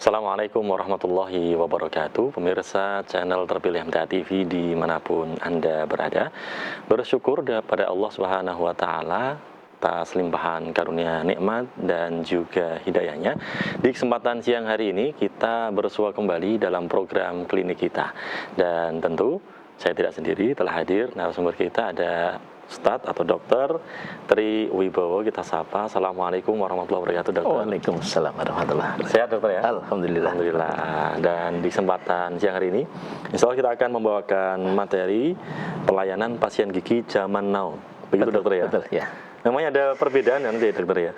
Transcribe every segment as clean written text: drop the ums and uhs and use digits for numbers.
Assalamualaikum warahmatullahi wabarakatuh. Pemirsa channel terpilih MTA TV dimanapun Anda berada, bersyukur kepada Allah Subhanahu wa Ta'ala atas limpahan karunia nikmat dan juga hidayahnya. Di kesempatan siang hari ini kita bersua kembali dalam program klinik kita, dan tentu saya tidak sendiri, telah hadir narasumber kita, ada Ustadz atau Dokter Tri Wibowo. Kita sapa. Assalamualaikum warahmatullahi wabarakatuh, Dokter. Waalaikumsalam warahmatullahi wabarakatuh. Sehat, Dokter, ya? Alhamdulillah. Alhamdulillah. Dan di kesempatan siang hari ini, insya Allah kita akan membawakan materi pelayanan pasien gigi zaman now. Begitu, Dokter, ya? Betul, ya. Namanya ada perbedaan nanti, Dokter, ya?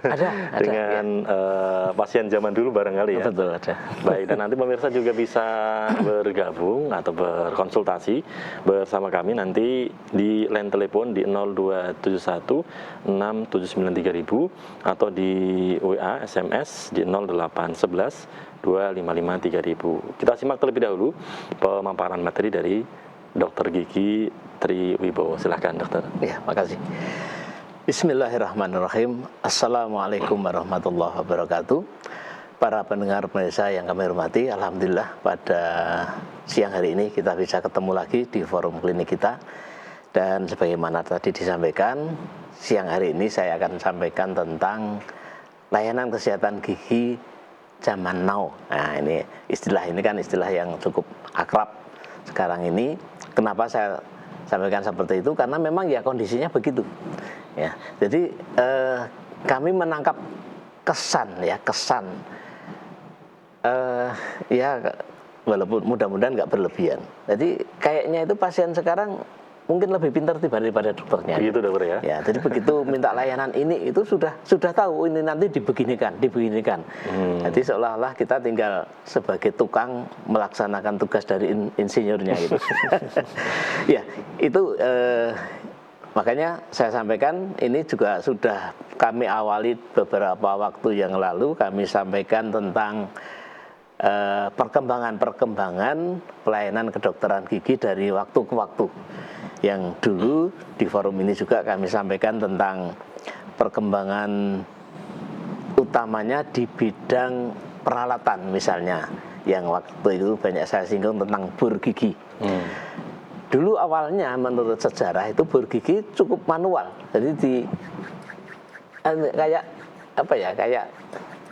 Ada Dengan ya. Pasien zaman dulu barangkali, ya? Betul, ada. Baik, dan nanti pemirsa juga bisa bergabung atau berkonsultasi bersama kami nanti di line telepon di 0271 6793000 atau di WA SMS di 0811 255 3000. Kita simak terlebih dahulu pemaparan materi dari Dokter Gigi Tri Wibowo. Silahkan, Dokter. Ya, makasih. Bismillahirrahmanirrahim. Assalamualaikum warahmatullahi wabarakatuh. Para pendengar pemirsa yang kami hormati, alhamdulillah pada siang hari ini kita bisa ketemu lagi di forum klinik kita. Dan sebagaimana tadi disampaikan, siang hari ini saya akan sampaikan tentang layanan kesehatan gigi zaman now. Nah, ini kan istilah yang cukup akrab sekarang ini. Kenapa saya sampaikan seperti itu? Karena memang ya kondisinya begitu. Ya, jadi kami menangkap kesan, walaupun mudah-mudahan nggak berlebihan. Jadi kayaknya itu pasien sekarang mungkin lebih pintar daripada dokternya. Begitu, Dokter, ya? Ya, jadi begitu minta layanan ini itu sudah tahu ini nanti dibeginikan. Jadi seolah-olah kita tinggal sebagai tukang melaksanakan tugas dari insinyurnya gitu. Ya, itu makanya saya sampaikan ini juga sudah kami awali beberapa waktu yang lalu. Kami sampaikan tentang perkembangan pelayanan kedokteran gigi dari waktu ke waktu. Yang dulu di forum ini juga kami sampaikan tentang perkembangan utamanya di bidang peralatan, misalnya yang waktu itu banyak saya singgung tentang bor gigi. Dulu awalnya menurut sejarah itu bor gigi cukup manual. Jadi kayak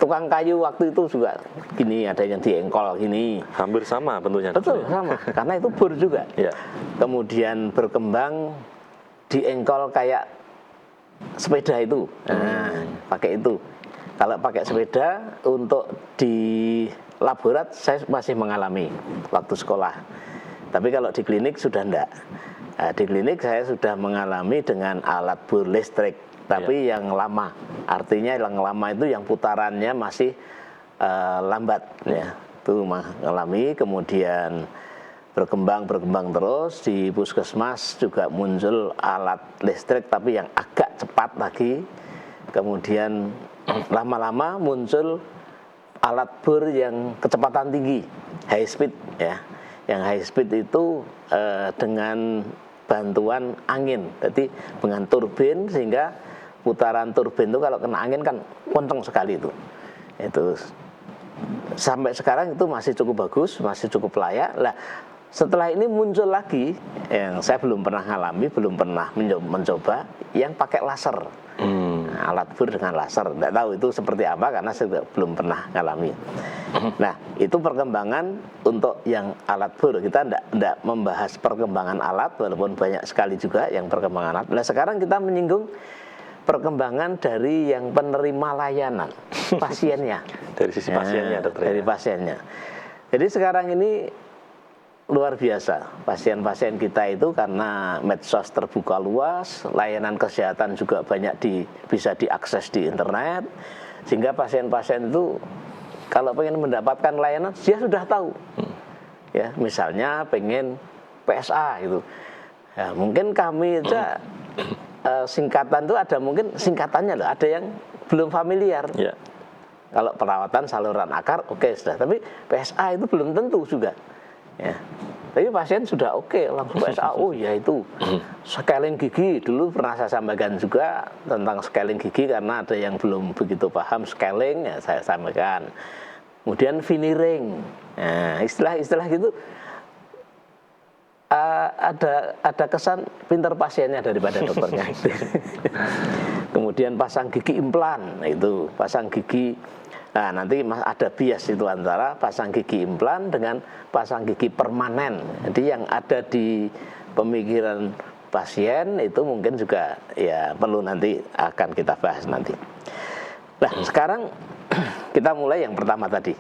tukang kayu waktu itu juga gini, ada yang diengkol gini. Hampir sama bentuknya. Betul, sama. Karena itu bor juga. Ya. Kemudian berkembang diengkol kayak sepeda itu. Nah, pakai itu. Kalau pakai sepeda untuk di laborat saya masih mengalami waktu sekolah. Tapi kalau di klinik sudah enggak. Nah, di klinik saya sudah mengalami dengan alat bor listrik, tapi yang lama. Artinya yang lama itu yang putarannya masih lambat, ya. Itu mengalami. Kemudian berkembang terus di puskesmas juga muncul alat listrik, tapi yang agak cepat lagi. Kemudian lama-lama muncul alat bor yang kecepatan tinggi, high speed, ya. Yang high speed itu dengan bantuan angin, jadi dengan turbin, sehingga putaran turbin itu kalau kena angin kan kenceng sekali itu. Itu sampai sekarang itu masih cukup bagus, masih cukup layak. Lah, setelah ini muncul lagi yang saya belum pernah ngalami, belum pernah mencoba yang pakai laser. Alat bor dengan laser, tidak tahu itu seperti apa karena saya belum pernah ngalami. Nah, itu perkembangan untuk yang alat bor. Kita tidak membahas perkembangan alat, walaupun banyak sekali juga yang perkembangan alat. Nah, sekarang kita menyinggung perkembangan dari yang penerima layanan, pasiennya. Dari sisi pasiennya, Dokter. Dari pasiennya. Jadi sekarang ini luar biasa, pasien-pasien kita itu karena medsos terbuka luas, layanan kesehatan juga banyak bisa diakses di internet, sehingga pasien-pasien itu kalau pengen mendapatkan layanan dia sudah tahu. Ya, misalnya pengen PSA gitu. Ya, mungkin kami aja singkatan itu ada, mungkin singkatannya loh, ada yang belum familiar. Ya. Kalau perawatan saluran akar oke, sudah, tapi PSA itu belum tentu juga. Ya. Tapi pasien sudah oke, langsung PSA. Oh ya, itu scaling gigi. Dulu pernah saya sampaikan juga tentang scaling gigi, karena ada yang belum begitu paham scaling, ya saya sampaikan. kemudian veneering. Nah, istilah-istilah gitu ada kesan pinter pasiennya daripada dokternya. Kemudian pasang gigi implan, nah itu pasang gigi. Nah, nanti ada bias itu antara pasang gigi implan dengan pasang gigi permanen. Jadi yang ada di pemikiran pasien itu mungkin juga ya perlu nanti akan kita bahas nanti. Nah, sekarang kita mulai yang pertama tadi.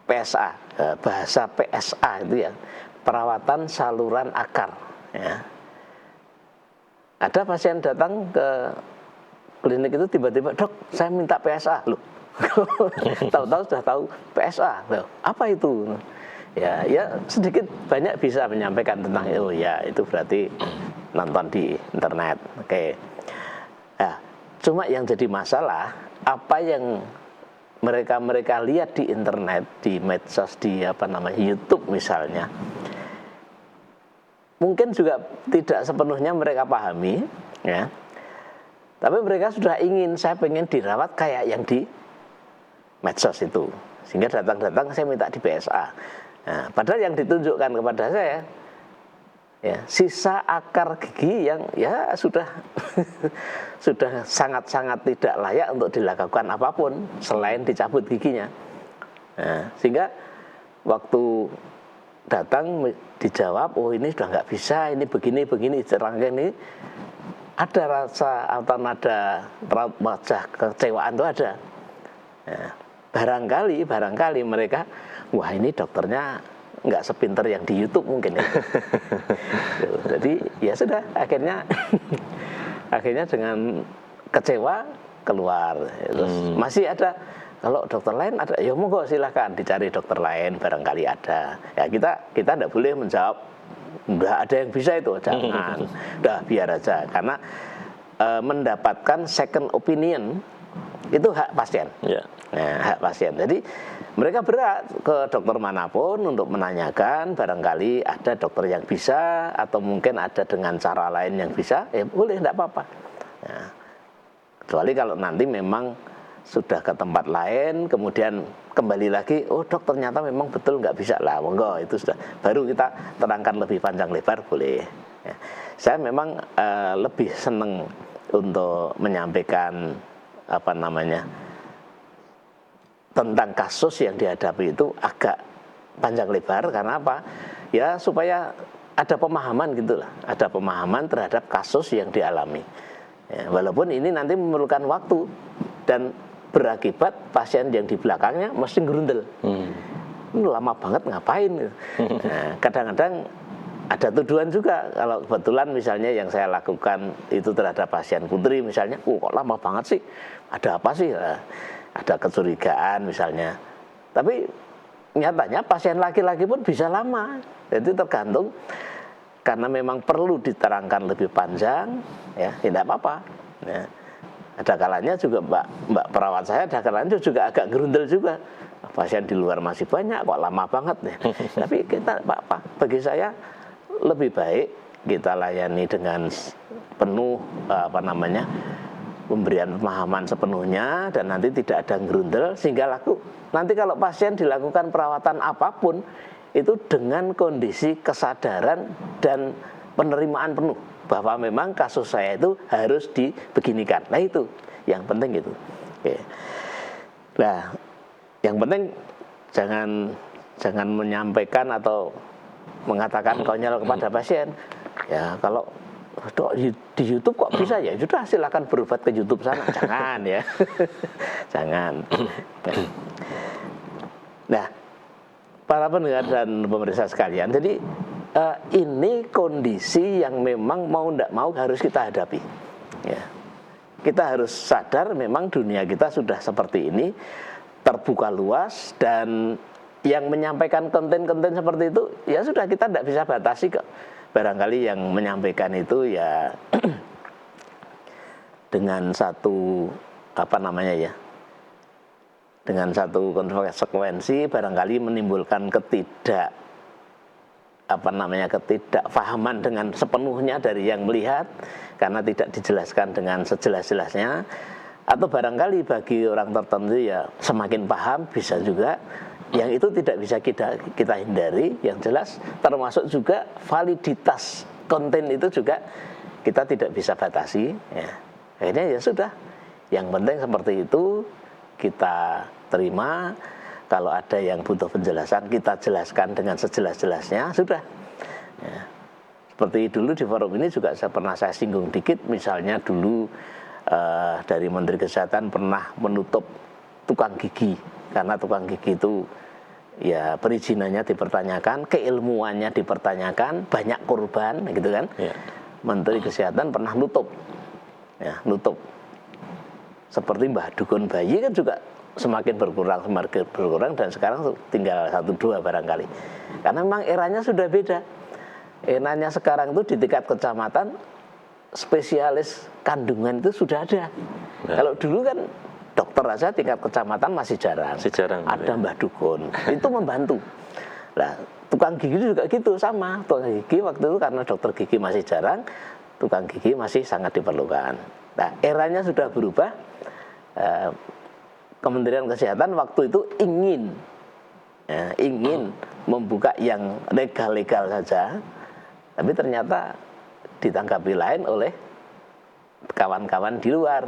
PSA, bahasa PSA itu ya, perawatan saluran akar ya. Ada pasien datang ke klinik itu tiba-tiba, "Dok, saya minta PSA." Loh. Tahu-tahu sudah tahu PSA. Loh, apa itu? Ya sedikit banyak bisa menyampaikan tentang oh ya itu berarti nonton di internet. Oke. Nah, cuma yang jadi masalah apa yang mereka lihat di internet, di medsos, di YouTube misalnya, mungkin juga tidak sepenuhnya mereka pahami, ya. Tapi mereka sudah ingin, saya pengen dirawat kayak yang di medsos itu, sehingga datang-datang saya minta di PSA. Nah, padahal yang ditunjukkan kepada saya, ya, sisa akar gigi yang ya sudah sudah sangat-sangat tidak layak untuk dilakukan apapun selain dicabut giginya. Nah, sehingga waktu datang dijawab, oh ini sudah nggak bisa, ini begini rangkaian ini, ada rasa atau nada raut wajah kekecewaan itu ada. Nah, barangkali mereka, wah ini dokternya nggak sepinter yang di YouTube mungkin ya. Jadi ya sudah akhirnya dengan kecewa keluar. Terus masih ada, kalau dokter lain ada, ya monggo silahkan dicari dokter lain, barangkali ada. Ya kita tidak boleh menjawab nggak ada yang bisa itu, jangan. Udah biar aja, karena mendapatkan second opinion itu hak pasien. Yeah. Nah, hak pasien. Jadi mereka berat ke dokter manapun untuk menanyakan, barangkali ada dokter yang bisa atau mungkin ada dengan cara lain yang bisa, ya boleh, tidak apa-apa. Nah, kecuali kalau nanti memang sudah ke tempat lain, kemudian kembali lagi, oh dok ternyata memang betul nggak bisa, lah monggo itu sudah, baru kita terangkan lebih panjang lebar, boleh. Ya. Saya memang lebih senang untuk menyampaikan tentang kasus yang dihadapi itu agak panjang lebar, karena apa? Ya supaya ada pemahaman gitulah, ada pemahaman terhadap kasus yang dialami. Ya, walaupun ini nanti memerlukan waktu dan berakibat pasien yang di belakangnya mesti gerundel. Lama banget ngapain? Nah, kadang-kadang ada tuduhan juga, kalau kebetulan misalnya yang saya lakukan itu terhadap pasien putri misalnya, kok lama banget sih? Ada apa sih? Ada kecurigaan misalnya. Tapi nyatanya pasien laki-laki pun bisa lama. Jadi tergantung, karena memang perlu diterangkan lebih panjang, ya tidak apa-apa. Ya. Ada kalanya juga mbak perawat saya, ada kalanya juga agak gerundel juga. Pasien di luar masih banyak, kok lama banget ya. Tapi kita apa? Bagi saya lebih baik kita layani dengan penuh pemberian pemahaman sepenuhnya, dan nanti tidak ada gerundel, sehingga nanti kalau pasien dilakukan perawatan apapun itu dengan kondisi kesadaran dan penerimaan penuh bahwa memang kasus saya itu harus dibeginikan. Nah itu yang penting itu. Oke. Nah, yang penting jangan menyampaikan atau mengatakan konyol kepada pasien. Ya kalau di YouTube kok bisa, ya sudah silakan berobat ke YouTube sana. Jangan ya. Jangan. Nah, para pendengar dan pemirsa sekalian, jadi ini kondisi yang memang mau tidak mau harus kita hadapi. Ya. Kita harus sadar memang dunia kita sudah seperti ini, terbuka luas, dan yang menyampaikan konten-konten seperti itu ya sudah, kita tidak bisa batasi kok. Barangkali yang menyampaikan itu ya dengan satu dengan satu konsekuensi, barangkali menimbulkan ketidakfahaman dengan sepenuhnya dari yang melihat, karena tidak dijelaskan dengan sejelas-jelasnya, Atau barangkali bagi orang tertentu ya semakin paham bisa juga, yang itu tidak bisa kita hindari. Yang jelas termasuk juga validitas konten itu juga kita tidak bisa batasi ya. Akhirnya ya sudah, yang penting seperti itu kita terima. Kalau ada yang butuh penjelasan kita jelaskan dengan sejelas-jelasnya, sudah ya. Seperti dulu di forum ini juga pernah saya singgung dikit, misalnya dulu dari Menteri Kesehatan pernah menutup tukang gigi, karena tukang gigi itu ya perizinannya dipertanyakan, keilmuannya dipertanyakan, banyak korban gitu kan. Ya. Menteri Kesehatan pernah nutup ya, nutup. Seperti Mbah Dukun Bayi kan juga semakin berkurang dan sekarang tinggal 1-2 barangkali, karena memang eranya sudah beda. Eranya sekarang itu di tingkat kecamatan spesialis kandungan itu sudah ada. Ya. Kalau dulu kan dokter aja tingkat kecamatan masih jarang. Ada ya. Mbah Dukun itu membantu. Nah, tukang gigi juga gitu, sama. Tukang gigi waktu itu karena dokter gigi masih jarang, tukang gigi masih sangat diperlukan. Nah, eranya sudah berubah. Kementerian Kesehatan waktu itu ingin membuka yang legal-legal saja, tapi ternyata ditanggapi lain oleh kawan-kawan di luar,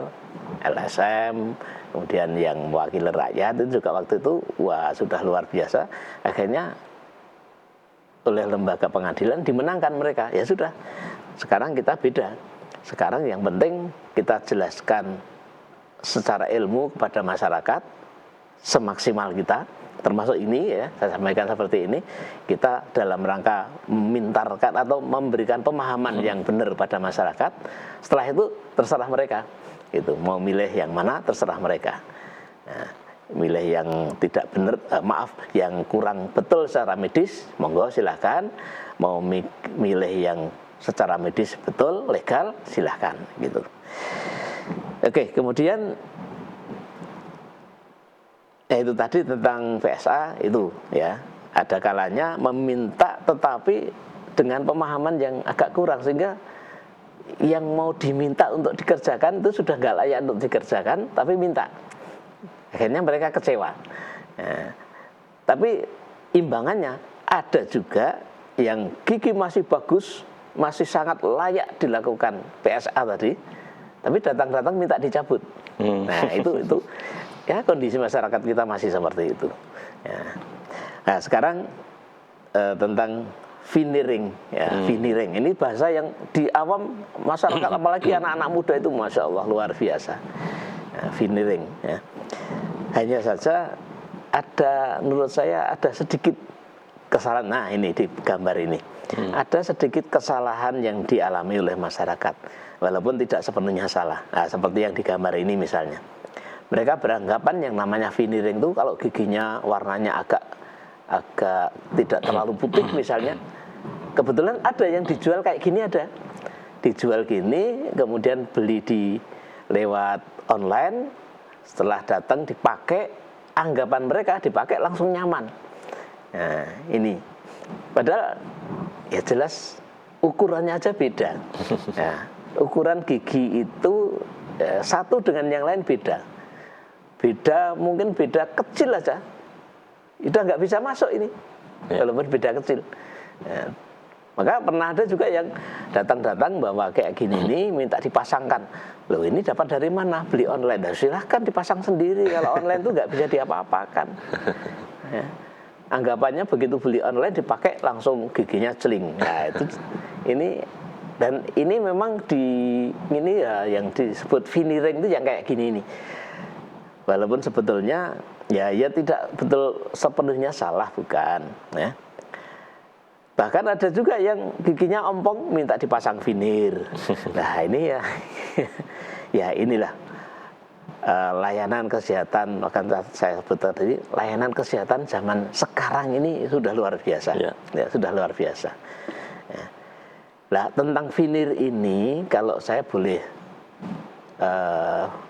LSM, kemudian yang mewakili rakyat itu juga waktu itu wah sudah luar biasa. Akhirnya oleh lembaga pengadilan dimenangkan mereka. Ya sudah, sekarang kita beda. Sekarang yang penting kita jelaskan secara ilmu kepada masyarakat semaksimal kita, termasuk ini ya, saya sampaikan seperti ini, kita dalam rangka memintarkan atau memberikan pemahaman yang benar pada masyarakat. Setelah itu terserah mereka, itu mau milih yang mana terserah mereka. Nah, milih yang tidak benar, yang kurang betul secara medis, monggo silahkan. Mau milih yang secara medis betul, legal, silahkan gitu. Oke, kemudian itu tadi tentang PSA itu ya, ada kalanya meminta tetapi dengan pemahaman yang agak kurang, sehingga yang mau diminta untuk dikerjakan itu sudah nggak layak untuk dikerjakan, tapi minta, akhirnya mereka kecewa. Nah, tapi imbangannya ada juga yang gigi masih bagus, masih sangat layak dilakukan PSA tadi, tapi datang-datang minta dicabut. Nah itu ya kondisi masyarakat kita masih seperti itu ya. Nah sekarang tentang veneering ya, veneering ini bahasa yang di awam masyarakat apalagi anak-anak muda itu masya Allah luar biasa ya, veneering ya. Hanya saja ada, menurut saya ada sedikit kesalahan. Nah ini di gambar ini ada sedikit kesalahan yang dialami oleh masyarakat, walaupun tidak sepenuhnya salah. Nah, seperti yang di gambar ini misalnya, mereka beranggapan yang namanya veneering itu kalau giginya warnanya agak tidak terlalu putih misalnya, kebetulan ada yang dijual kayak gini, ada dijual gini, kemudian beli lewat online, setelah datang dipakai, anggapan mereka dipakai langsung nyaman. Nah ini padahal ya jelas ukurannya aja beda. Nah, ukuran gigi itu satu dengan yang lain beda, mungkin beda kecil aja, udah nggak bisa masuk ini walaupun beda kecil. Nah, maka pernah ada juga yang datang bawa kayak gini ini minta dipasangkan. Loh ini dapat dari mana? Beli online. Nah, silahkan dipasang sendiri, kalau online itu nggak bisa diapa-apakan ya. Anggapannya begitu beli online dipakai langsung giginya celing. Nah itu ini memang ini ya yang disebut veneering itu yang kayak gini ini. Walaupun sebetulnya ya tidak betul sepenuhnya salah, bukan ya. Bahkan ada juga yang giginya ompong minta dipasang veneer. Nah ini ya inilah layanan kesehatan, akan saya sebut tadi, layanan kesehatan zaman sekarang ini sudah luar biasa ya, sudah luar biasa ya. Nah tentang veneer ini kalau saya boleh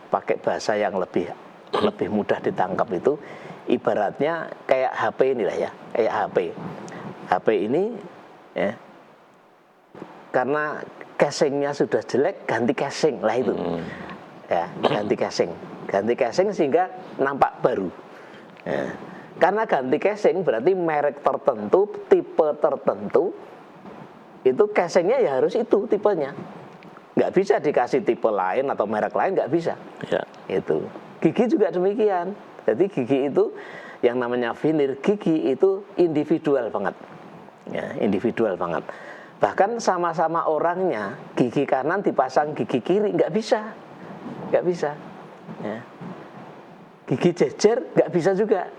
pakai bahasa yang lebih mudah ditangkap, itu ibaratnya kayak HP inilah ya, kayak HP ini ya, karena casingnya sudah jelek ganti casing lah itu. ya, ganti casing sehingga nampak baru. Ya. Karena ganti casing berarti merek tertentu, tipe tertentu, itu casingnya ya harus itu tipenya. Nggak bisa dikasih tipe lain atau merek lain, nggak bisa. Ya. Itu. Gigi juga demikian. Jadi gigi itu yang namanya veneer gigi itu individual banget. Ya, individual banget. Bahkan sama-sama orangnya, gigi kanan dipasang gigi kiri nggak bisa. Nggak bisa. Ya. Gigi jejer nggak bisa juga.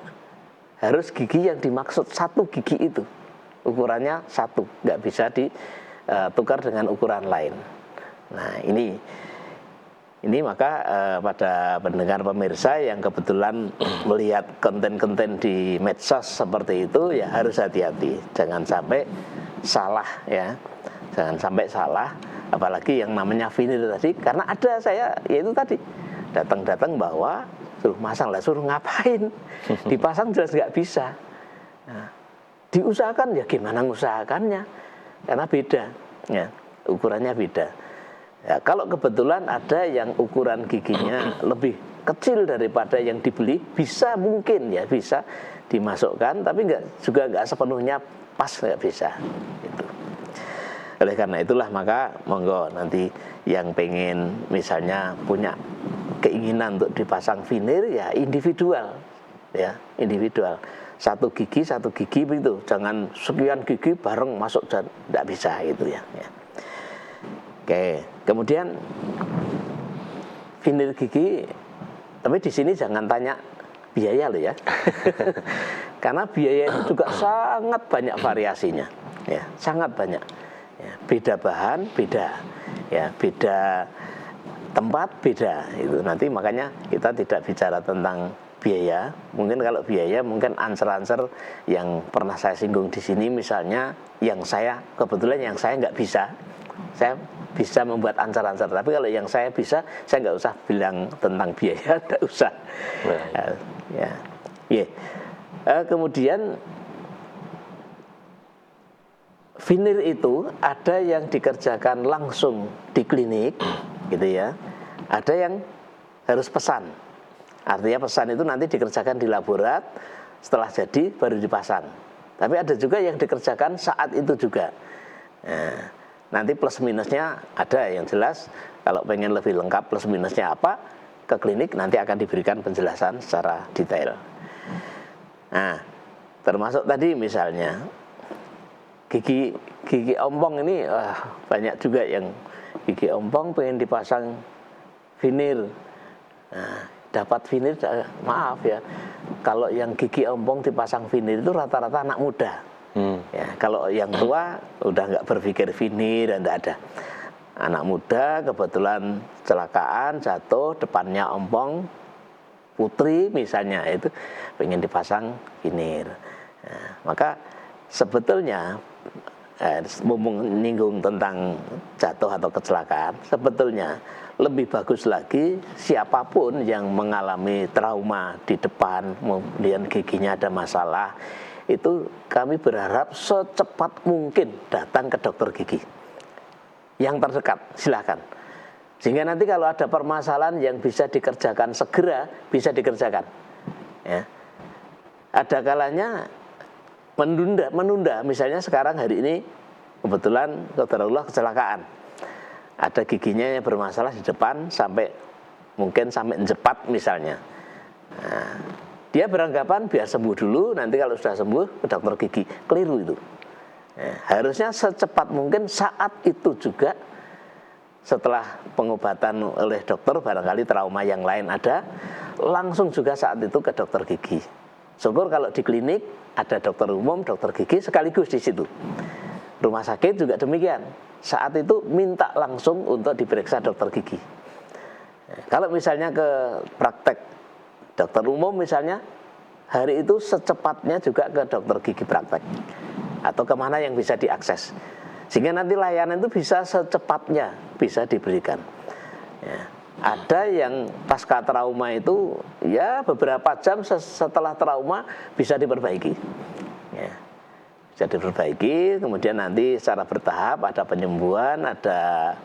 Harus gigi yang dimaksud satu gigi itu. Ukurannya satu, nggak bisa ditukar dengan ukuran lain. Nah ini maka pada pendengar pemirsa yang kebetulan melihat konten-konten di medsos seperti itu ya harus hati-hati, jangan sampai salah ya, jangan sampai salah, apalagi yang namanya veneer tadi, karena ada saya yaitu tadi datang bawa suruh masang, lah suruh ngapain, dipasang jelas nggak bisa. Nah, diusahakan ya gimana ngusahakannya, karena beda ya, ukurannya beda. Ya, kalau kebetulan ada yang ukuran giginya lebih kecil daripada yang dibeli, bisa mungkin ya bisa dimasukkan, tapi juga nggak sepenuhnya pas, nggak bisa. Gitu. Oleh karena itulah maka monggo nanti yang pengen misalnya punya keinginan untuk dipasang veneer ya individual, satu gigi begitu, jangan sekian gigi bareng masuk, nggak bisa itu ya. Oke, kemudian veneer gigi, tapi di sini jangan tanya biaya loh ya, karena biaya itu juga sangat banyak variasinya, ya, sangat banyak. Ya, beda bahan, beda, ya, beda tempat, beda. Itu nanti makanya kita tidak bicara tentang biaya. Mungkin kalau biaya, mungkin answer-answer yang pernah saya singgung di sini, misalnya yang saya kebetulan yang saya nggak bisa, saya bisa membuat answer-answer, tapi kalau yang saya bisa, saya nggak usah bilang tentang biaya, nggak usah. Kemudian veneer itu ada yang dikerjakan langsung di klinik, gitu ya. Ada yang harus pesan. Artinya pesan itu nanti dikerjakan di laborat, setelah jadi baru dipasang. Tapi ada juga yang dikerjakan saat itu juga. Nah, nanti plus minusnya ada yang jelas. Kalau pengen lebih lengkap plus minusnya apa, ke klinik nanti akan diberikan penjelasan secara detail. Nah, termasuk tadi misalnya gigi ompong ini banyak juga yang gigi ompong pengen dipasang veneer. Nah, dapat veneer, maaf ya, kalau yang gigi ompong dipasang veneer itu rata-rata anak muda. Ya, kalau yang tua udah nggak berpikir veneer dan nggak ada. Anak muda kebetulan kecelakaan, jatuh, depannya ompong, putri misalnya, itu pengen dipasang veneer. Nah, maka sebetulnya menyinggung tentang jatuh atau kecelakaan, sebetulnya lebih bagus lagi siapapun yang mengalami trauma di depan, kemudian giginya ada masalah, itu kami berharap secepat mungkin datang ke dokter gigi yang terdekat, silakan. Sehingga nanti kalau ada permasalahan yang bisa dikerjakan segera, bisa dikerjakan. Ya. Ada kalanya menunda, misalnya sekarang hari ini kebetulan qadarullah kecelakaan, ada giginya yang bermasalah di depan mungkin sampai jepat misalnya. Nah, dia beranggapan biar sembuh dulu, nanti kalau sudah sembuh ke dokter gigi. Keliru itu. Harusnya secepat mungkin saat itu juga, setelah pengobatan oleh dokter, barangkali trauma yang lain ada, langsung juga saat itu ke dokter gigi. Syukur kalau di klinik ada dokter umum, dokter gigi sekaligus di situ. Rumah sakit juga demikian. Saat itu minta langsung untuk diperiksa dokter gigi. Kalau misalnya ke praktek dokter umum misalnya, hari itu secepatnya juga ke dokter gigi praktek atau kemana yang bisa diakses, sehingga nanti layanan itu bisa secepatnya bisa diberikan. Ya. Ada yang pasca trauma itu ya beberapa jam setelah trauma bisa diperbaiki. Ya. bisa diperbaiki, kemudian nanti secara bertahap ada penyembuhan, ada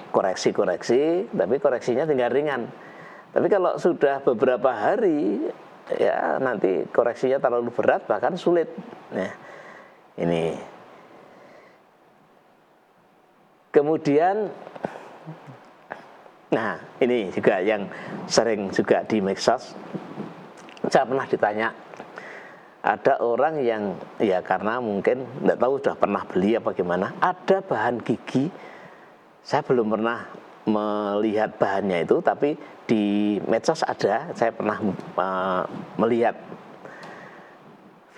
koreksi-koreksi, tapi koreksinya tinggal ringan. Tapi kalau sudah beberapa hari, ya nanti koreksinya terlalu berat, bahkan sulit. Nah, ini. Kemudian, nah ini juga yang sering juga di medsos, saya pernah ditanya, ada orang yang ya karena mungkin tidak tahu sudah pernah beli apa gimana, ada bahan gigi, saya belum pernah melihat bahannya itu, tapi di medsos ada, saya pernah melihat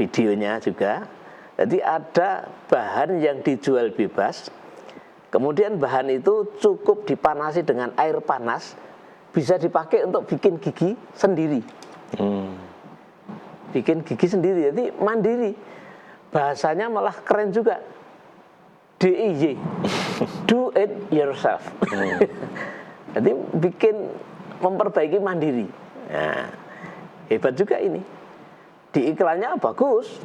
videonya juga. Jadi ada bahan yang dijual bebas, kemudian bahan itu cukup dipanasi dengan air panas, bisa dipakai untuk bikin gigi sendiri. Bikin gigi sendiri, jadi mandiri. Bahasanya malah keren juga, DIY, do it yourself. Jadi bikin, memperbaiki mandiri. Nah, hebat juga ini. Di iklannya bagus,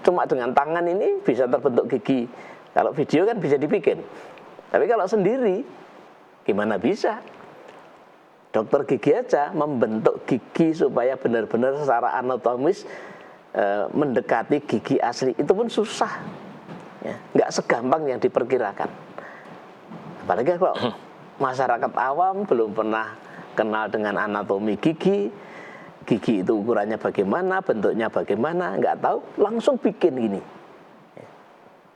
cuma dengan tangan ini bisa terbentuk gigi. Kalau video kan bisa dibikin, tapi kalau sendiri gimana bisa? Dokter gigi aja membentuk gigi supaya benar-benar secara anatomis mendekati gigi asli, itu pun susah, ya, nggak segampang yang diperkirakan. Apalagi kalau masyarakat awam belum pernah kenal dengan anatomi gigi, gigi itu ukurannya bagaimana, bentuknya bagaimana, nggak tahu, langsung bikin gini.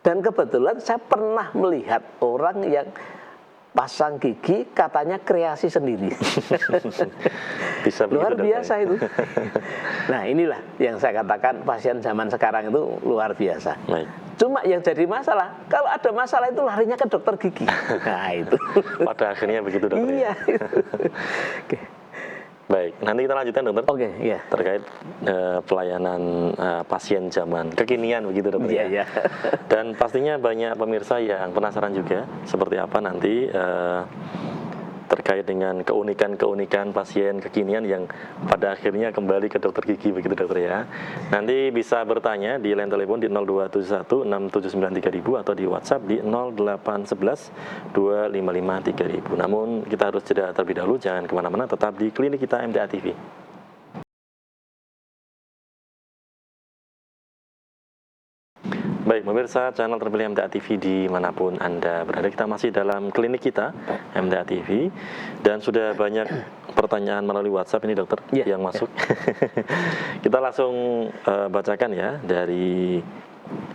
Dan kebetulan saya pernah melihat orang yang pasang gigi katanya kreasi sendiri. Bisa luar biasa itu. Nah inilah yang saya katakan pasien zaman sekarang itu luar biasa. Baik. Cuma yang jadi masalah, kalau ada masalah itu larinya ke dokter gigi. Nah itu. Pada akhirnya begitu dokter. Iya. Oke. Baik, nanti kita lanjutkan dokter. Oke, iya. Terkait pelayanan pasien zaman kekinian begitu dokter. Iya, iya. Dan pastinya banyak pemirsa yang penasaran juga seperti apa nanti terkait dengan keunikan-keunikan pasien kekinian yang pada akhirnya kembali ke dokter gigi begitu dokter ya. Nanti bisa bertanya di line telepon di 0271 6793000 atau di WhatsApp di 0811 255 3000. Namun kita harus jeda terlebih dahulu, jangan kemana-mana, tetap di klinik kita MTA TV. Baik, pemirsa channel terpilih MTA TV dimanapun Anda berada, kita masih dalam klinik kita MTA TV dan sudah banyak pertanyaan melalui WhatsApp ini dokter yang masuk. Kita langsung bacakan ya dari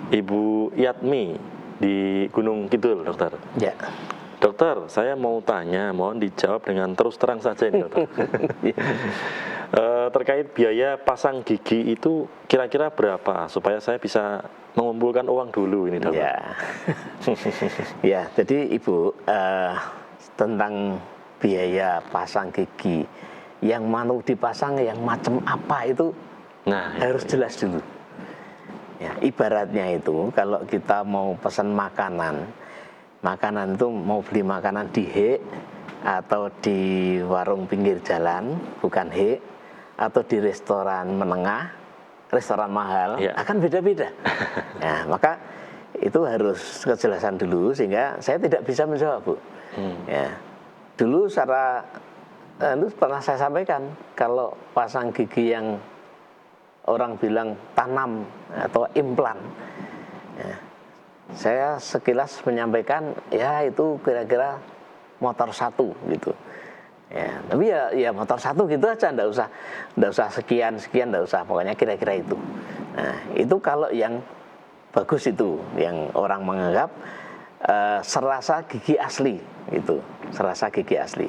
Ibu Yatmi di Gunung Kidul dokter. Ya. Dokter, saya mau tanya, mohon dijawab dengan terus terang saja ini dokter. Terkait biaya pasang gigi itu kira-kira berapa supaya saya bisa mengumpulkan uang dulu ini dokter? Ya, ya. Jadi Ibu tentang biaya pasang gigi, yang mau dipasang yang macam apa itu, harus jelas dulu. Ya, ibaratnya itu kalau kita mau pesan makanan itu mau beli makanan di Hek atau di warung pinggir jalan, bukan Hek, atau di restoran menengah, restoran mahal, akan beda-beda. Nah, maka itu harus kejelasan dulu sehingga saya tidak bisa menjawab, Bu. Ya. Dulu secara pernah saya sampaikan, kalau pasang gigi yang orang bilang tanam atau implan, ya, saya sekilas menyampaikan ya itu kira-kira motor satu gitu. Ya, tapi ya motor satu gitu aja, ndak usah sekian, ndak usah, pokoknya kira-kira itu. Nah, itu kalau yang bagus itu, yang orang menganggap serasa gigi asli gitu, serasa gigi asli.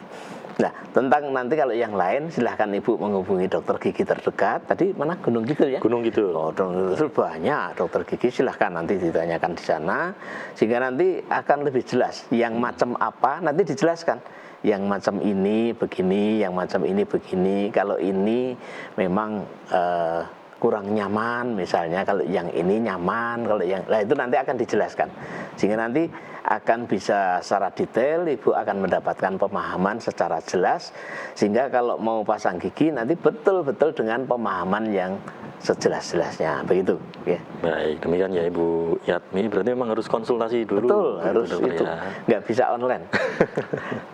Nah, tentang nanti kalau yang lain silahkan Ibu menghubungi dokter gigi terdekat. Tadi mana, Gunung Kidul ya? Gunung Kidul. Oh, Gunung Kidul banyak dokter gigi, silahkan nanti ditanyakan di sana sehingga nanti akan lebih jelas yang macam apa, nanti dijelaskan. Yang macam ini begini, yang macam ini begini. Kalau ini memang kurang nyaman misalnya, kalau yang ini nyaman, kalau yang itu nanti akan dijelaskan sehingga nanti akan bisa secara detail Ibu akan mendapatkan pemahaman secara jelas sehingga kalau mau pasang gigi nanti betul-betul dengan pemahaman yang sejelas-jelasnya, begitu ya. Baik, demikian ya Ibu Yatmi. Berarti memang harus konsultasi dulu. Betul, gitu, harus dokter, itu. ya. Nggak bisa online.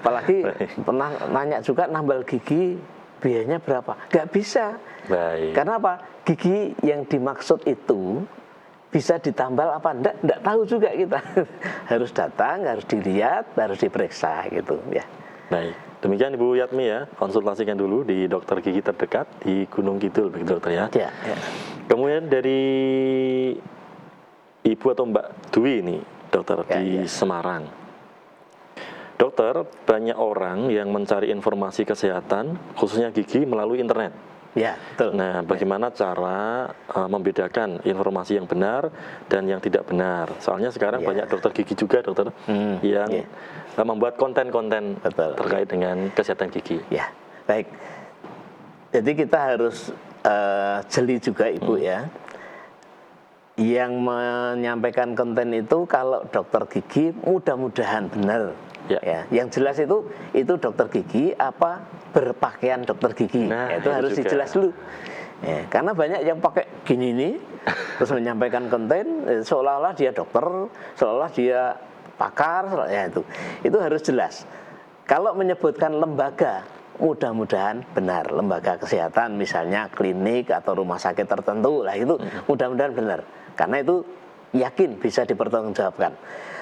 Apalagi pernah nanya juga nambal gigi biayanya berapa? Nggak bisa. Baik. Karena apa? Gigi yang dimaksud itu bisa ditambal apa enggak tahu juga kita. Harus datang, harus dilihat, harus diperiksa gitu ya. Baik, demikian Ibu Yatmi ya, konsultasikan dulu di dokter gigi terdekat di Gunung Kidul, begitu dokter ya. Ya, ya. Kemudian dari Ibu atau Mbak Dwi ini, dokter Ya, di ya. Semarang. Dokter, banyak orang yang mencari informasi kesehatan, khususnya gigi melalui internet. Ya, betul. Nah, bagaimana cara membedakan informasi yang benar dan yang tidak benar? Soalnya sekarang Ya. banyak dokter gigi juga, dokter, yang ya. membuat konten-konten Betul. terkait dengan kesehatan gigi. Ya, baik. Jadi kita harus jeli juga Ibu ya. Yang menyampaikan konten itu kalau dokter gigi mudah-mudahan benar. Ya. Yang jelas itu dokter gigi apa berpakaian dokter gigi. Nah, itu harus juga dijelas dulu. Ya, karena banyak yang pakai gini nih terus menyampaikan konten seolah-olah dia dokter, seolah-olah dia pakar, ya itu harus jelas. Kalau menyebutkan lembaga, mudah-mudahan benar, lembaga kesehatan misalnya klinik atau rumah sakit tertentu lah itu mudah-mudahan benar, karena itu yakin bisa dipertanggungjawabkan.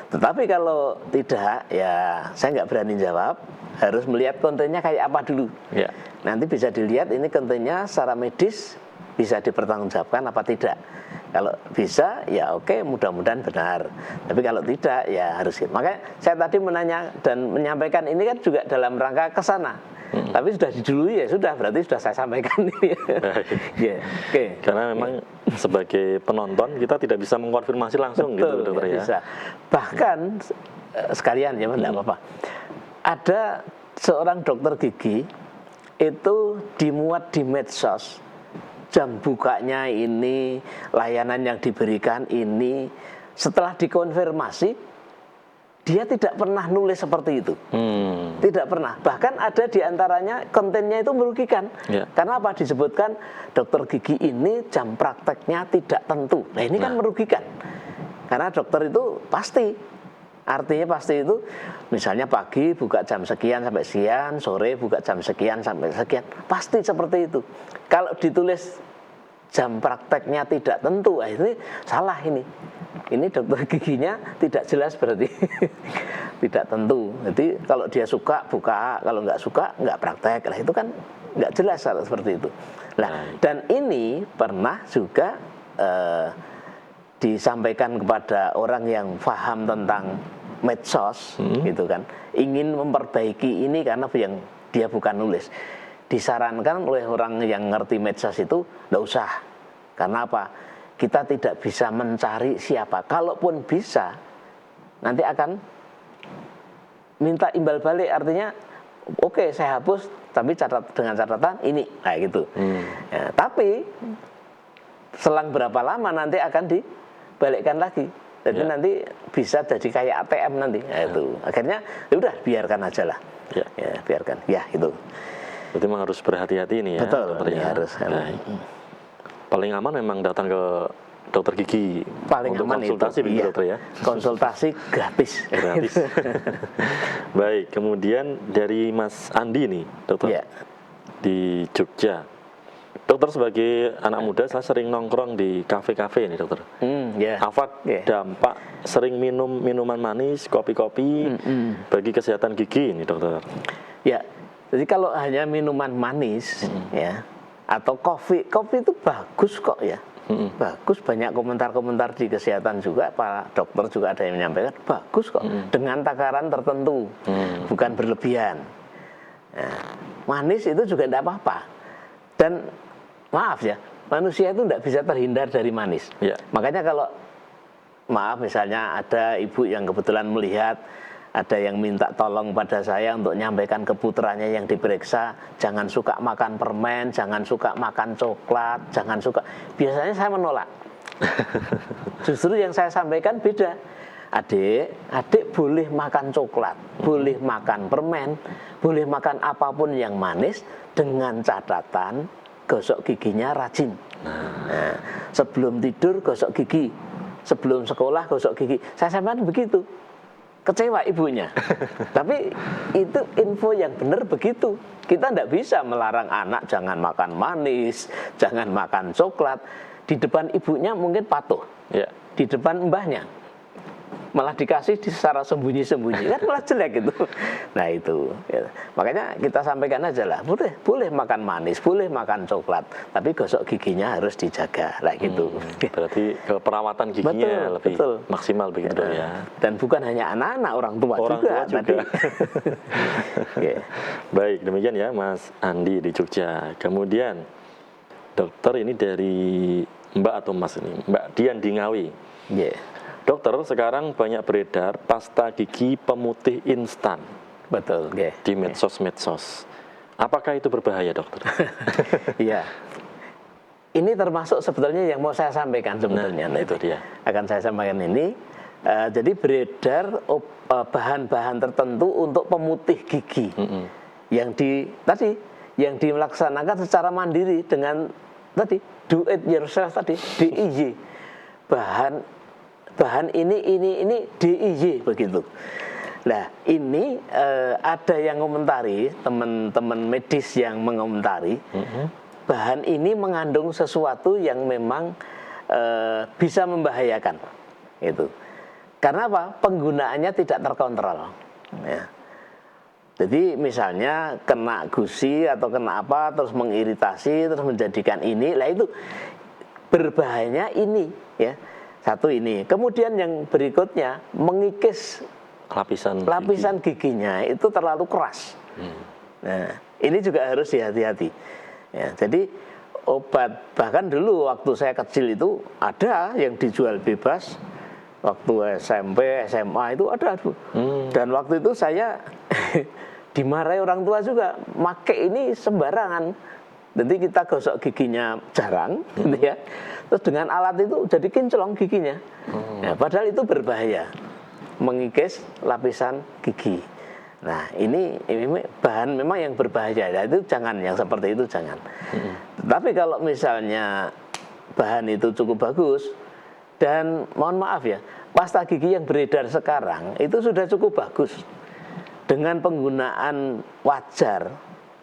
Tetapi kalau tidak, ya saya nggak berani jawab, harus melihat kontennya kayak apa dulu. Ya. Nanti bisa dilihat ini kontennya secara medis bisa dipertanggungjawabkan apa tidak. Kalau bisa, ya oke, mudah-mudahan benar. Tapi kalau tidak, ya harus. Makanya saya tadi menanya dan menyampaikan ini kan juga dalam rangka ke sana. Tapi sudah didului ya sudah, berarti sudah saya sampaikan. Ya, oke. Karena memang sebagai penonton kita tidak bisa mengkonfirmasi langsung. Betul, gitu dokter ya. bisa. Bahkan sekalian ya, tidak apa-apa. Ada seorang dokter gigi itu dimuat di medsos. Jam bukanya ini, layanan yang diberikan ini, setelah dikonfirmasi, dia tidak pernah nulis seperti itu. Tidak pernah. Bahkan ada di antaranya kontennya itu merugikan. Ya. Karena apa? Disebutkan dokter gigi ini jam prakteknya tidak tentu. Nah ini kan merugikan. Karena dokter itu pasti. Artinya pasti itu, misalnya pagi buka jam sekian sampai sekian, sore buka jam sekian sampai sekian. Pasti seperti itu. Kalau ditulis jam prakteknya tidak tentu, ini salah ini. Ini dokter giginya tidak jelas berarti. Tidak tentu. Jadi kalau dia suka buka, kalau nggak suka nggak praktek. Lah itu kan nggak jelas seperti itu. Nah, dan ini pernah juga disampaikan kepada orang yang paham tentang medsos, gitu kan, ingin memperbaiki ini karena yang dia bukan nulis. Disarankan oleh orang yang ngerti medsos itu, nggak usah. Karena apa? Kita tidak bisa mencari siapa. Kalaupun bisa, nanti akan minta imbal balik. Artinya, oke, saya hapus, tapi dengan catatan ini, kayak gitu. Ya, tapi selang berapa lama nanti akan dibalikkan lagi. Jadi nanti bisa jadi kayak ATM nanti. Ya, itu. Akhirnya, ya udah biarkan aja lah. Ya, biarkan. Ya, itu. Berarti memang harus berhati-hati ini ya. Betul, ya. harus. Paling aman memang datang ke dokter gigi paling untuk aman konsultasi itu, iya. dokter ya. Konsultasi gratis. Gratis. Baik, kemudian dari Mas Andi nih, dokter. Yeah. Di Jogja. Dokter, sebagai anak muda saya sering nongkrong di kafe-kafe nih, dokter. Apa dampak sering minum minuman manis, kopi-kopi bagi kesehatan gigi ini, dokter? Ya. Jadi kalau hanya minuman manis ya atau kopi itu bagus kok ya. Bagus, banyak komentar-komentar di kesehatan juga, para dokter juga ada yang menyampaikan bagus kok, dengan takaran tertentu, bukan berlebihan. Nah, manis itu juga tidak apa-apa. Dan maaf ya, manusia itu tidak bisa terhindar dari manis. Makanya kalau maaf misalnya ada ibu yang kebetulan melihat, ada yang minta tolong pada saya untuk nyampaikan ke putranya yang diperiksa, jangan suka makan permen, jangan suka makan coklat, jangan suka. Biasanya saya menolak. Justru yang saya sampaikan beda. Adik boleh makan coklat, boleh makan permen, boleh makan apapun yang manis dengan catatan gosok giginya rajin. Nah, sebelum tidur gosok gigi, sebelum sekolah gosok gigi. Saya sampean begitu. Kecewa ibunya. Tapi itu info yang benar begitu. Kita tidak bisa melarang anak jangan makan manis, jangan makan coklat. Di depan ibunya mungkin patuh. Ya. Di depan mbahnya malah dikasih secara sembunyi-sembunyi, kan malah jelek itu. Nah itu ya. Makanya kita sampaikan aja lah, boleh makan manis, boleh makan coklat, tapi gosok giginya harus dijaga lah gitu. Berarti perawatan giginya lebih maksimal begitu dong ya. Dan bukan hanya anak-anak, orang tua juga. Tadi. Baik, demikian ya Mas Andi di Jogja. Kemudian dokter ini dari Mbak atau Mas ini, Mbak Dian di Ngawi. Dokter, sekarang banyak beredar pasta gigi pemutih instan. Betul, di medsos-medsos. Apakah itu berbahaya, dokter? Iya. Ini termasuk sebetulnya yang mau saya sampaikan sebetulnya. Nah, itu dia. Akan saya sampaikan ini. Jadi beredar bahan-bahan tertentu untuk pemutih gigi. Yang yang dilaksanakan secara mandiri dengan do it yourself DIY. Bahan ini DIY begitu. Nah ini ada yang komentari, teman-teman medis yang mengomentari, bahan ini mengandung sesuatu yang memang bisa membahayakan, gitu. Karena apa? Penggunaannya tidak terkontrol. Ya. Jadi misalnya kena gusi atau kena apa, terus mengiritasi, terus menjadikan ini, lah itu berbahayanya ini, ya. Satu ini. Kemudian yang berikutnya mengikis lapisan giginya itu terlalu keras. Nah, ini juga harus hati-hati. Ya, jadi obat, bahkan dulu waktu saya kecil itu ada yang dijual bebas. Waktu SMP, SMA itu ada. Dan waktu itu saya dimarahi orang tua juga. Make ini sembarangan. Jadi kita gosok giginya jarang, gitu ya. Terus dengan alat itu jadi kinclong giginya. Nah, padahal itu berbahaya, mengikis lapisan gigi. Nah ini bahan memang yang berbahaya. Nah, itu jangan, yang seperti itu jangan. Tapi kalau misalnya bahan itu cukup bagus, dan mohon maaf ya, pasta gigi yang beredar sekarang itu sudah cukup bagus. Dengan penggunaan wajar,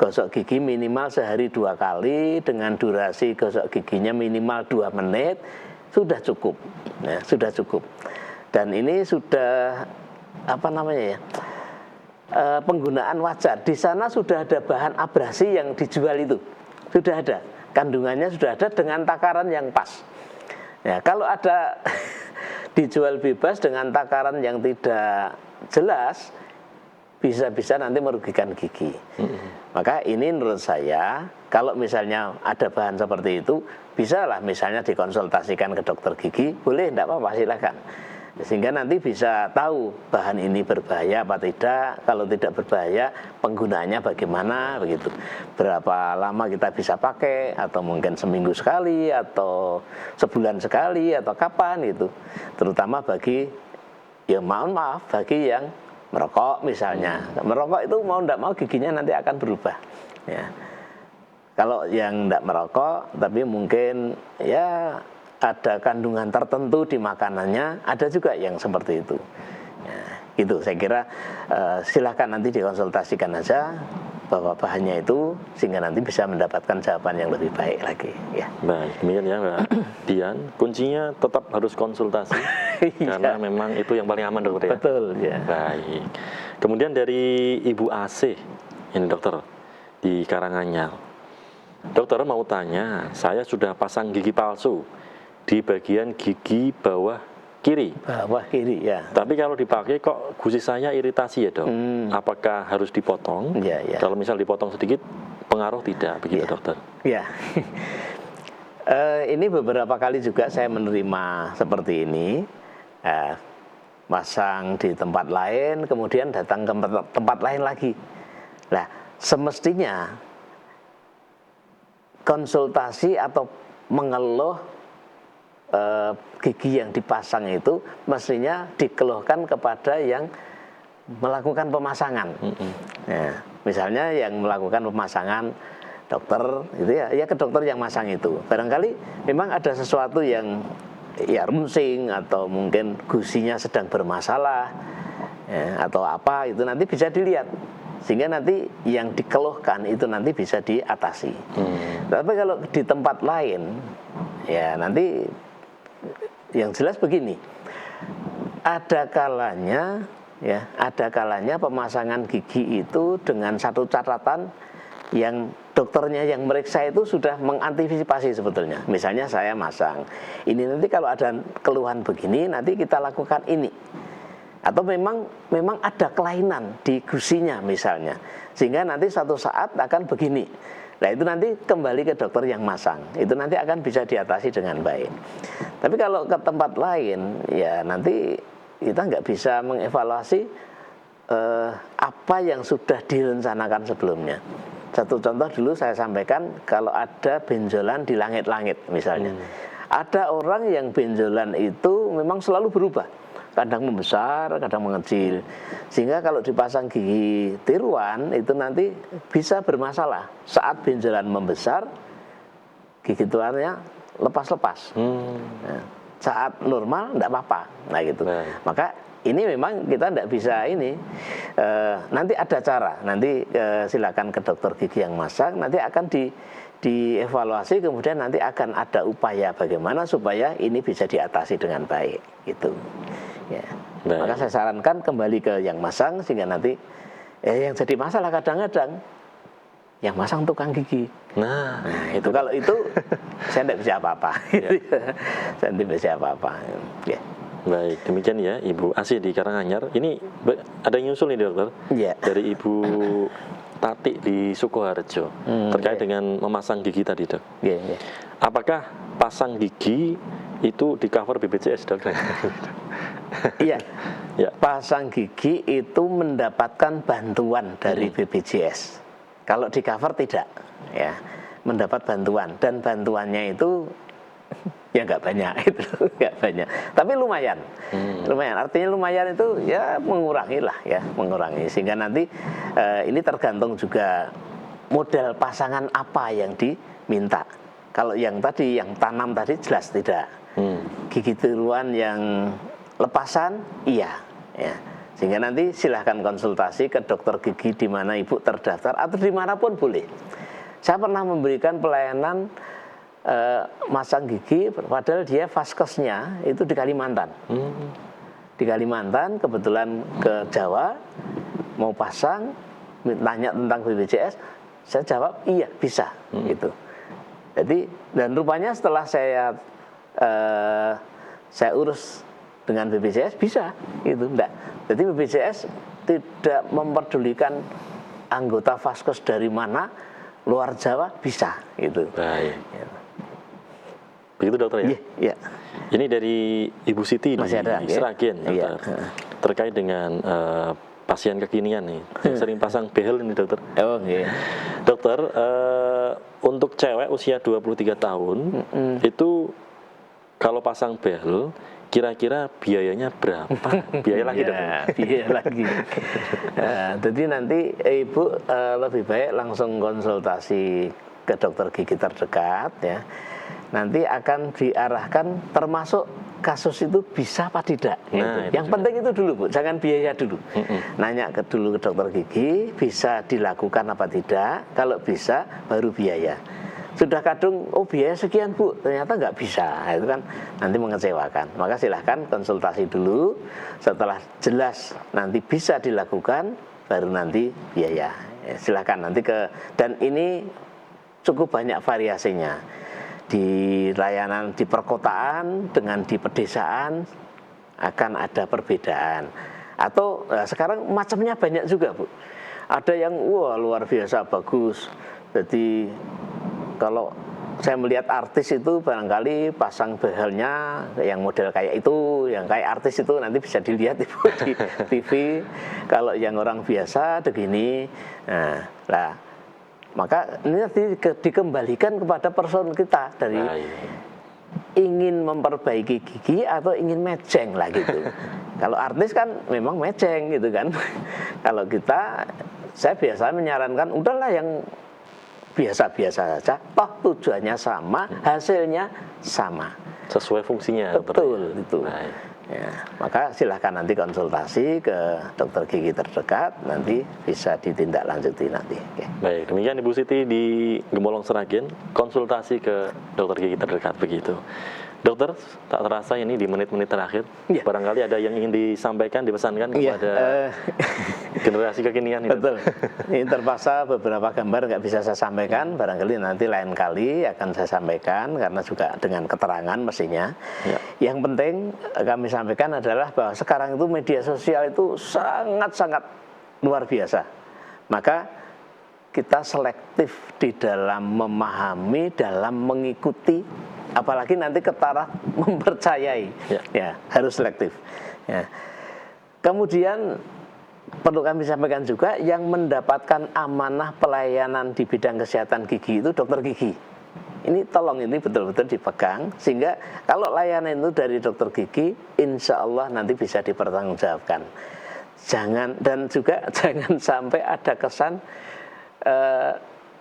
gosok gigi minimal sehari 2 kali dengan durasi gosok giginya minimal 2 menit sudah cukup. Nah, sudah cukup. Dan ini sudah penggunaan wajar. Di sana sudah ada bahan abrasi yang dijual itu. Sudah ada. Kandungannya sudah ada dengan takaran yang pas. Ya, kalau ada dijual bebas dengan takaran yang tidak jelas, bisa-bisa nanti merugikan gigi. Maka ini menurut saya, kalau misalnya ada bahan seperti itu, bisalah misalnya dikonsultasikan ke dokter gigi, boleh, tidak apa-apa, silakan. Sehingga nanti bisa tahu bahan ini berbahaya apa tidak. Kalau tidak berbahaya, penggunaannya bagaimana, begitu. Berapa lama kita bisa pakai, atau mungkin seminggu sekali, atau sebulan sekali, atau kapan gitu. Terutama bagi, ya mohon maaf, bagi yang merokok misalnya. Merokok itu mau tidak mau giginya nanti akan berubah. Ya. Kalau yang tidak merokok, tapi mungkin ya ada kandungan tertentu di makanannya, ada juga yang seperti itu. Ya, gitu. Saya kira silakan nanti dikonsultasikan aja bahwa bahannya itu, sehingga nanti bisa mendapatkan jawaban yang lebih baik lagi. Ya. Baik, demikian ya Mbak Dian. Kuncinya tetap harus konsultasi. Karena memang itu yang paling aman, dokter ya. Betul ya. Baik. Kemudian dari Ibu AC, ini dokter di Karanganyar. Dokter mau tanya, saya sudah pasang gigi palsu di bagian gigi bawah kiri. Bawah kiri ya. Tapi kalau dipakai kok gusi saya iritasi ya dok. Apakah harus dipotong? Ya, ya. Kalau misal dipotong sedikit, pengaruh tidak begitu ya, dokter? Ya. Ini beberapa kali juga saya menerima seperti ini. Masang di tempat lain, kemudian datang ke tempat lain lagi. Nah, semestinya konsultasi atau mengeluh gigi yang dipasang itu mestinya dikeluhkan kepada yang melakukan pemasangan. Nah, misalnya yang melakukan pemasangan dokter itu ya ke dokter yang masang itu. Barangkali memang ada sesuatu yang ya runsing atau mungkin gusinya sedang bermasalah ya, atau apa itu nanti bisa dilihat sehingga nanti yang dikeluhkan itu nanti bisa diatasi. Tapi kalau di tempat lain ya nanti yang jelas begini, ada kalanya pemasangan gigi itu dengan satu catatan yang dokternya yang meriksa itu sudah mengantisipasi sebetulnya. Misalnya saya masang, ini nanti kalau ada keluhan begini nanti kita lakukan ini. Atau memang ada kelainan di gusinya misalnya, sehingga nanti suatu saat akan begini. Nah itu nanti kembali ke dokter yang masang, itu nanti akan bisa diatasi dengan baik. Tapi kalau ke tempat lain, ya nanti kita nggak bisa mengevaluasi apa yang sudah direncanakan sebelumnya. Satu contoh dulu saya sampaikan, kalau ada benjolan di langit-langit misalnya. Ada orang yang benjolan itu memang selalu berubah, kadang membesar, kadang mengecil. Sehingga kalau dipasang gigi tiruan itu nanti bisa bermasalah. Saat benjolan membesar, gigi tiruannya lepas-lepas. Nah, saat normal enggak apa-apa. Nah gitu. Maka ini memang kita tidak bisa ini. Nanti ada cara. Nanti silakan ke dokter gigi yang masang. Nanti akan dievaluasi. Kemudian nanti akan ada upaya bagaimana supaya ini bisa diatasi dengan baik. Gitu. Ya. Maka saya sarankan kembali ke yang masang sehingga nanti yang jadi masalah kadang-kadang yang masang tukang gigi. Nah itu kalau itu saya tidak bisa apa-apa. Saya tidak bisa apa-apa. Ya. Baik, demikian ya Ibu Asih di Karanganyar. Ini ada yang nyusul nih dokter, dari Ibu Tati di Sukoharjo terkait dengan memasang gigi tadi dok. Apakah pasang gigi itu di cover BPJS dok? Iya, pasang gigi itu mendapatkan bantuan dari BPJS. Kalau di cover tidak, ya mendapat bantuan dan bantuannya itu ya nggak banyak itu, nggak banyak. Tapi lumayan, lumayan. Artinya lumayan itu ya mengurangi lah ya, mengurangi. Sehingga nanti ini tergantung juga model pasangan apa yang diminta. Kalau yang tadi, yang tanam tadi jelas tidak. Gigi tiruan yang lepasan, iya. Ya. Sehingga nanti silahkan konsultasi ke dokter gigi di mana ibu terdaftar atau dimanapun boleh. Saya pernah memberikan pelayanan masang gigi, padahal dia vaskesnya itu di Kalimantan. Di Kalimantan kebetulan ke Jawa mau pasang, tanya tentang BPJS, saya jawab iya bisa gitu. Jadi dan rupanya setelah saya urus dengan BPJS bisa gitu, enggak. Jadi BPJS tidak memperdulikan anggota vaskes dari mana, luar Jawa bisa gitu. Baik. Begitu dokter ya? Iya. Ini dari Ibu Siti di Sragen, ya? Terkait dengan pasien kekinian nih, yang sering pasang behel ini dokter. Dokter, untuk cewek usia 23 tahun itu kalau pasang behel kira-kira biayanya berapa? Biaya lagi dok? Biaya lagi. Jadi nanti ibu lebih baik langsung konsultasi ke dokter gigi terdekat ya. Nanti akan diarahkan termasuk kasus itu bisa apa tidak. Gitu. Yang penting itu dulu Bu, jangan biaya dulu. Nanya dulu ke dokter gigi, bisa dilakukan apa tidak. Kalau bisa, baru biaya. Sudah kadung, oh biaya sekian Bu, ternyata nggak bisa. Itu kan nanti mengecewakan. Maka silahkan konsultasi dulu. Setelah jelas nanti bisa dilakukan, baru nanti biaya. Silahkan nanti dan ini cukup banyak variasinya. Di layanan di perkotaan dengan di pedesaan akan ada perbedaan. Atau sekarang macamnya banyak juga Bu. Ada yang wah luar biasa bagus. Jadi kalau saya melihat artis itu barangkali pasang behelnya yang model kayak itu, yang kayak artis itu nanti bisa dilihat Ibu di TV. Kalau yang orang biasa begini, nah maka ini nanti dikembalikan kepada person kita dari ingin memperbaiki gigi atau ingin meceng lah gitu. Kalau artis kan memang meceng gitu kan. Kalau kita, saya biasa menyarankan udahlah yang biasa-biasa saja, toh tujuannya sama, hasilnya sama. Sesuai fungsinya. Betul, itu. Baik. Ya, maka silahkan nanti konsultasi ke dokter gigi terdekat, nanti bisa ditindaklanjuti nanti. Oke. Baik, demikian Ibu Siti di Gemolong Seragen, konsultasi ke dokter gigi terdekat begitu. Dokter, tak terasa ini di menit-menit terakhir, Ya. barangkali ada yang ingin disampaikan, dipesankan Iya, kepada generasi kekinian itu. betul. Ini terpaksa beberapa gambar nggak bisa saya sampaikan, barangkali nanti lain kali akan saya sampaikan karena juga dengan keterangan mestinya. Ya. Yang penting kami sampaikan adalah bahwa sekarang itu media sosial itu sangat-sangat luar biasa. Maka kita selektif di dalam memahami, dalam mengikuti, apalagi nanti ke taraf mempercayai. Ya, harus selektif. Ya. Kemudian perlu kami sampaikan juga yang mendapatkan amanah pelayanan di bidang kesehatan gigi itu dokter gigi. Ini tolong ini betul-betul dipegang sehingga kalau layanan itu dari dokter gigi, insya Allah nanti bisa dipertanggungjawabkan. Jangan, dan juga jangan sampai ada kesan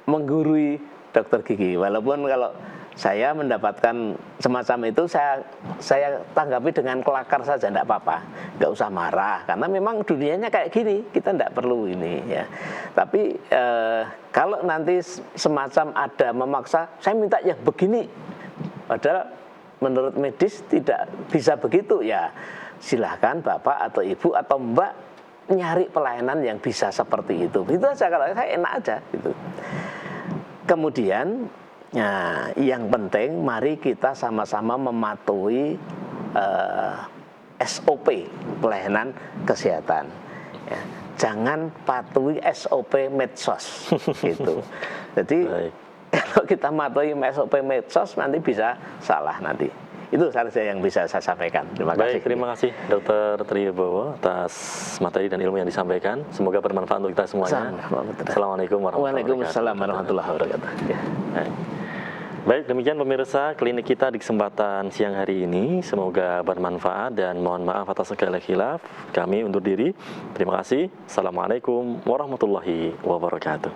menggurui dokter gigi. Walaupun kalau saya mendapatkan semacam itu, saya tanggapi dengan kelakar saja, tidak apa-apa, nggak usah marah, karena memang dunianya kayak gini, kita tidak perlu ini ya. Tapi kalau nanti semacam ada memaksa, saya minta yang begini, padahal menurut medis tidak bisa begitu, ya silahkan bapak atau ibu atau mbak nyari pelayanan yang bisa seperti itu. Itu aja, kalau saya enak aja gitu. Kemudian nah, yang penting mari kita sama-sama mematuhi SOP pelayanan kesehatan. Ya, jangan patuhi SOP medsos gitu. Jadi kalau kita matuhi SOP medsos nanti bisa salah nanti. Itu saja yang bisa saya sampaikan. Terima kasih. Baik, terima kasih Dr. Tribowo atas materi dan ilmu yang disampaikan. Semoga bermanfaat untuk kita semuanya. Assalamualaikum warahmatullahi wabarakatuh. Waalaikumsalam warahmatullahi wabarakatuh. Ya. Baik, demikian pemirsa klinik kita di kesempatan siang hari ini. Semoga bermanfaat dan mohon maaf atas segala khilaf. Kami undur diri. Terima kasih. Assalamualaikum warahmatullahi wabarakatuh.